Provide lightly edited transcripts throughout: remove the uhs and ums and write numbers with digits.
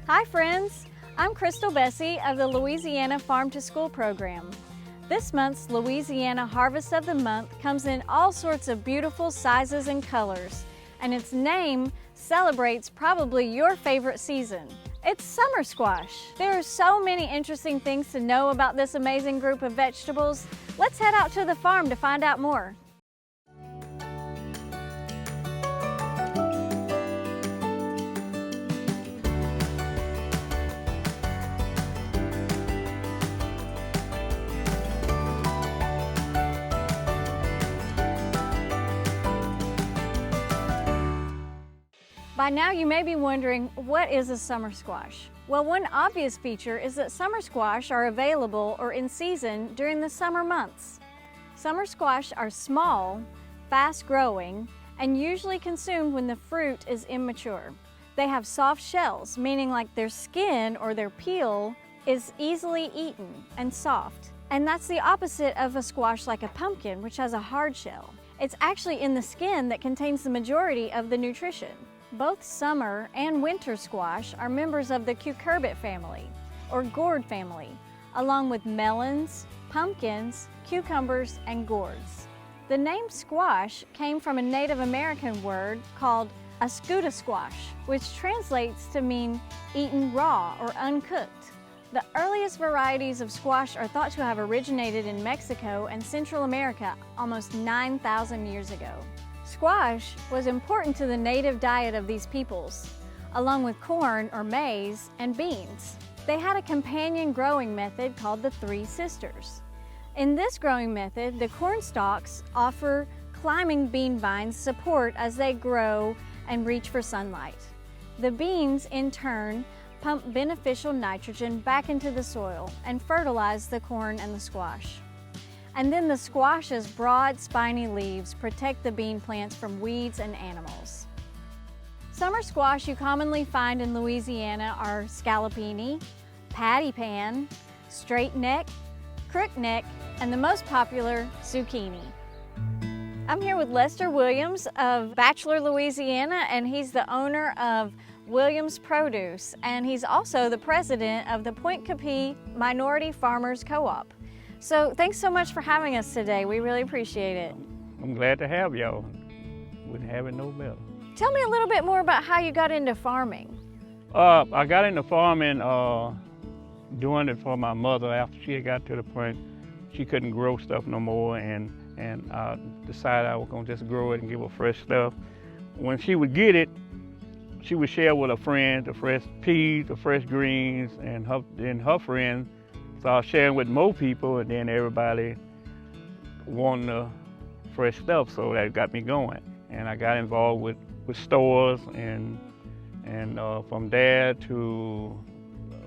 Hi friends, I'm Crystal Bessie of the Louisiana Farm to School program. This month's Louisiana Harvest of the Month comes in all sorts of beautiful sizes and colors, and its name celebrates probably your favorite season. It's summer squash. There are so many interesting things to know about this amazing group of vegetables. Let's head out to the farm to find out more. By now you may be wondering, what is a summer squash? Well, one obvious feature is that summer squash are available or in season during the summer months. Summer squash are small, fast-growing, and usually consumed when the fruit is immature. They have soft shells, meaning like their skin or their peel is easily eaten and soft. And that's the opposite of a squash like a pumpkin, which has a hard shell. It's actually in the skin that contains the majority of the nutrition. Both summer and winter squash are members of the cucurbit family, or gourd family, along with melons, pumpkins, cucumbers, and gourds. The name squash came from a Native American word called ascuta squash, which translates to mean eaten raw or uncooked. The earliest varieties of squash are thought to have originated in Mexico and Central America almost 9,000 years ago. Squash was important to the native diet of these peoples, along with corn or maize and beans. They had a companion growing method called the Three Sisters. In this growing method, the corn stalks offer climbing bean vines support as they grow and reach for sunlight. The beans, in turn, pump beneficial nitrogen back into the soil and fertilize the corn and the squash. And then the squash's broad, spiny leaves protect the bean plants from weeds and animals. Summer squash you commonly find in Louisiana are scallopini, patty pan, straight neck, crook neck, and the most popular, zucchini. I'm here with Lester Williams of Bachelor, Louisiana, and he's the owner of Williams Produce, and he's also the president of the Point Capee Minority Farmers Co-op. So thanks so much for having us today. We really appreciate it. I'm glad to have y'all. Wouldn't have it no better. Tell me a little bit more about how you got into farming. I got into farming doing it for my mother after she had got to the point she couldn't grow stuff no more, and I decided I was gonna just grow it and give her fresh stuff. When she would get it, she would share with her friends the fresh peas, the fresh greens, and her friends. So I was sharing with more people, and then everybody wanted the fresh stuff, so that got me going. And I got involved with stores, and from there to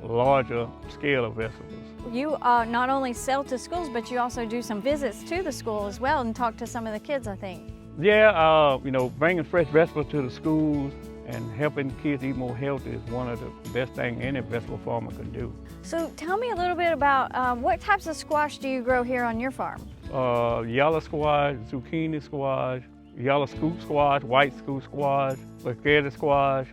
larger scale of vegetables. You not only sell to schools, but you also do some visits to the school as well and talk to some of the kids, I think. Yeah, bringing fresh vegetables to the schools and helping kids eat more healthy is one of the best things any vegetable farmer can do. So tell me a little bit about what types of squash do you grow here on your farm? Yellow squash, zucchini squash, yellow scoop squash, white scoop squash, spaghetti squash.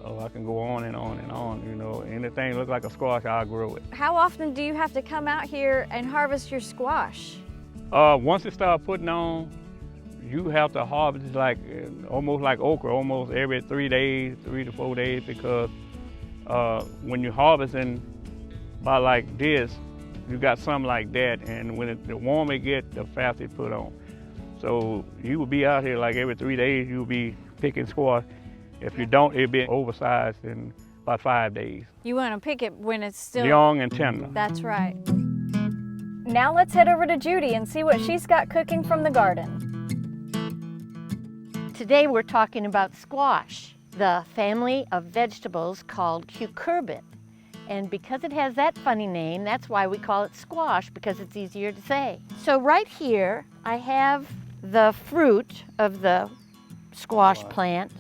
I can go on and on and on, anything look like a squash, I'll grow it. How often do you have to come out here and harvest your squash? Once it starts putting on, you have to harvest almost like okra, almost every 3 to 4 days, because when you're harvesting by like this, you got something like that, and the warmer it gets, the faster it put on. So you will be out here like every 3 days, you'll be picking squash. If you don't, it'll be oversized in about 5 days. You want to pick it when it's still young and tender. That's right. Now let's head over to Judy and see what she's got cooking from the garden. Today we're talking about squash, the family of vegetables called cucurbit. And because it has that funny name, that's why we call it squash, because it's easier to say. So right here, I have the fruit of the squash plant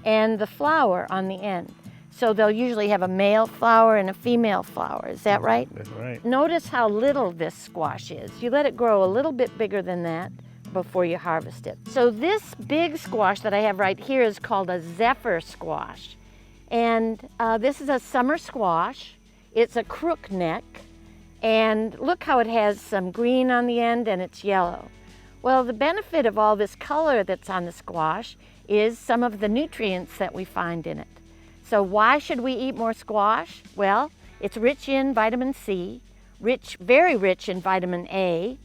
and the flower on the end. So they'll usually have a male flower and a female flower, is that right? That's right. Notice how little this squash is. You let it grow a little bit bigger than that before you harvest it. So this big squash that I have right here is called a zephyr squash. And this is a summer squash. It's a crook neck. And look how it has some green on the end and it's yellow. Well, the benefit of all this color that's on the squash is some of the nutrients that we find in it. So why should we eat more squash? Well, it's rich in vitamin C, very rich in vitamin A,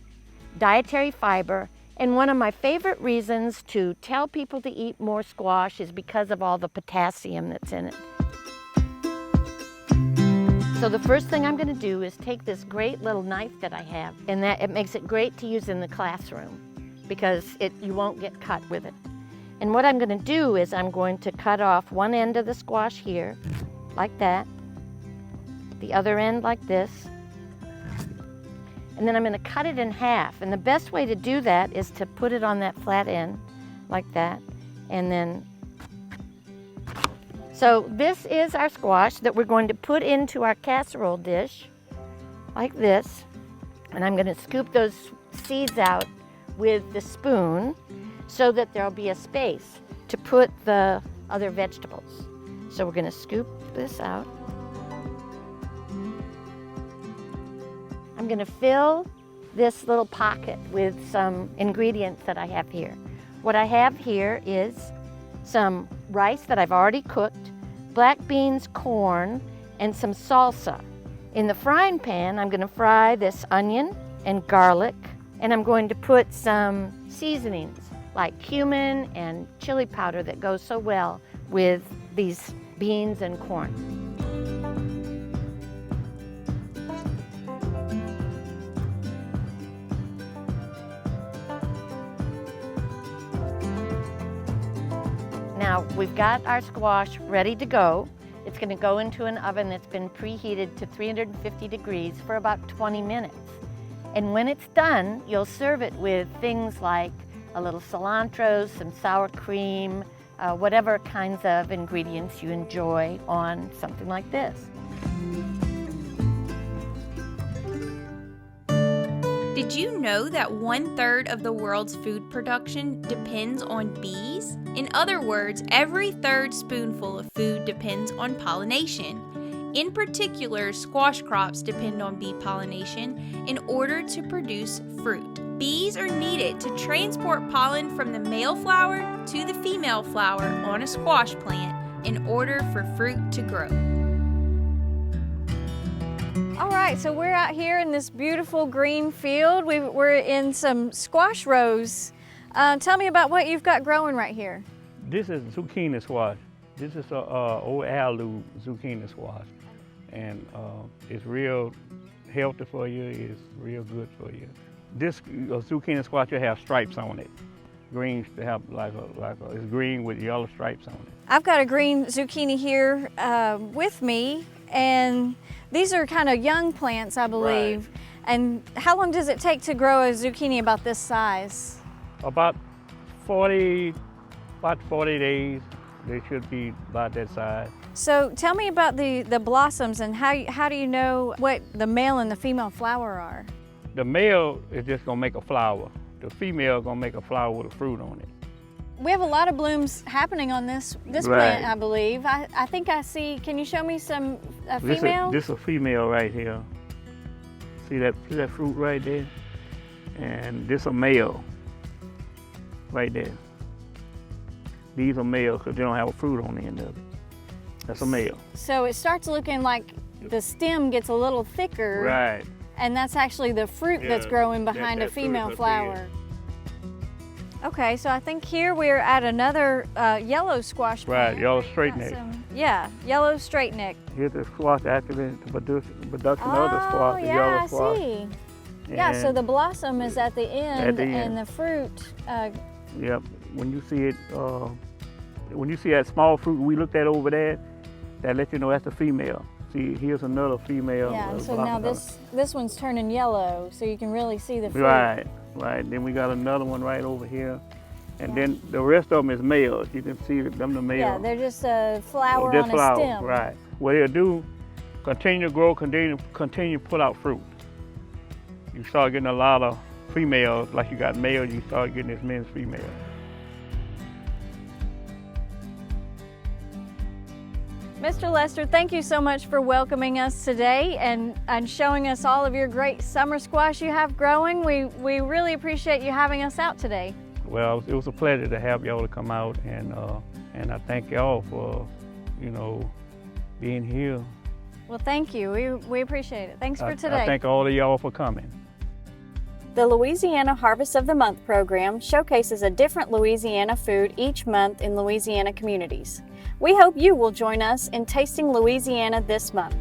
dietary fiber, and one of my favorite reasons to tell people to eat more squash is because of all the potassium that's in it. So the first thing I'm going to do is take this great little knife that I have, and that it makes it great to use in the classroom because you won't get cut with it. And what I'm going to do is I'm going to cut off one end of the squash here, like that, the other end like this, and then I'm going to cut it in half. And the best way to do that is to put it on that flat end, like that, and then so this is our squash that we're going to put into our casserole dish, like this. And I'm going to scoop those seeds out with the spoon so that there'll be a space to put the other vegetables. So we're going to scoop this out. I'm going to fill this little pocket with some ingredients that I have here. What I have here is some rice that I've already cooked, black beans, corn, and some salsa. In the frying pan, I'm going to fry this onion and garlic, and I'm going to put some seasonings like cumin and chili powder that goes so well with these beans and corn. Now we've got our squash ready to go. It's going to go into an oven that's been preheated to 350 degrees for about 20 minutes. And when it's done, you'll serve it with things like a little cilantro, some sour cream, whatever kinds of ingredients you enjoy on something like this. Did you know that 1/3 of the world's food production depends on bees? In other words, every third spoonful of food depends on pollination. In particular, squash crops depend on bee pollination in order to produce fruit. Bees are needed to transport pollen from the male flower to the female flower on a squash plant in order for fruit to grow. All right, so we're out here in this beautiful green field. We're in some squash rows. Tell me about what you've got growing right here. This is zucchini squash. This is a old heirloom zucchini squash. And it's real healthy for you, it's real good for you. This zucchini squash will have stripes on it. Greens to have it's green with yellow stripes on it. I've got a green zucchini here with me, and these are kind of young plants, I believe. Right. And how long does it take to grow a zucchini about this size? About 40 days. They should be about that size. So tell me about the blossoms and how do you know what the male and the female flower are? The male is just gonna make a flower. The female is gonna make a flower with a fruit on it. We have a lot of blooms happening on this Right. plant, I believe. I think I see, can you show me some female? This is a female right here. See that fruit right there? And this a male right there. These are males because they don't have a fruit on the end of it. That's a male. So it starts looking like the stem gets a little thicker. Right. And that's actually the fruit that's Yeah, growing behind that a female fruit up flower. Okay, so I think here we're at another yellow squash plant. Right, yellow Got straight neck. Yeah, yellow straight neck. Here's the squash activating the production of the squash, the yeah, yellow I squash. see. Yeah, so And- the blossom is at the end, end. and the fruit. Yep. When you see it, when you see that small fruit we looked at over there, that lets you know that's a female. See, here's another female. Yeah, so now this one's turning yellow, so you can really see the fruit. Right, right. Then we got another one right over here, and then the rest of them is males. You can see them the males. Yeah, they're just a flower Just on flowers, a stem. right. What they'll do, continue to grow, continue to put out fruit. You start getting a lot of females, like you got males, you start getting as many as females. Mr. Lester, thank you so much for welcoming us today and showing us all of your great summer squash you have growing. We really appreciate you having us out today. Well, it was a pleasure to have y'all to come out, and I thank y'all for, being here. Well, thank you. We appreciate it. Thanks for today. I thank all of y'all for coming. The Louisiana Harvest of the Month program showcases a different Louisiana food each month in Louisiana communities. We hope you will join us in tasting Louisiana this month.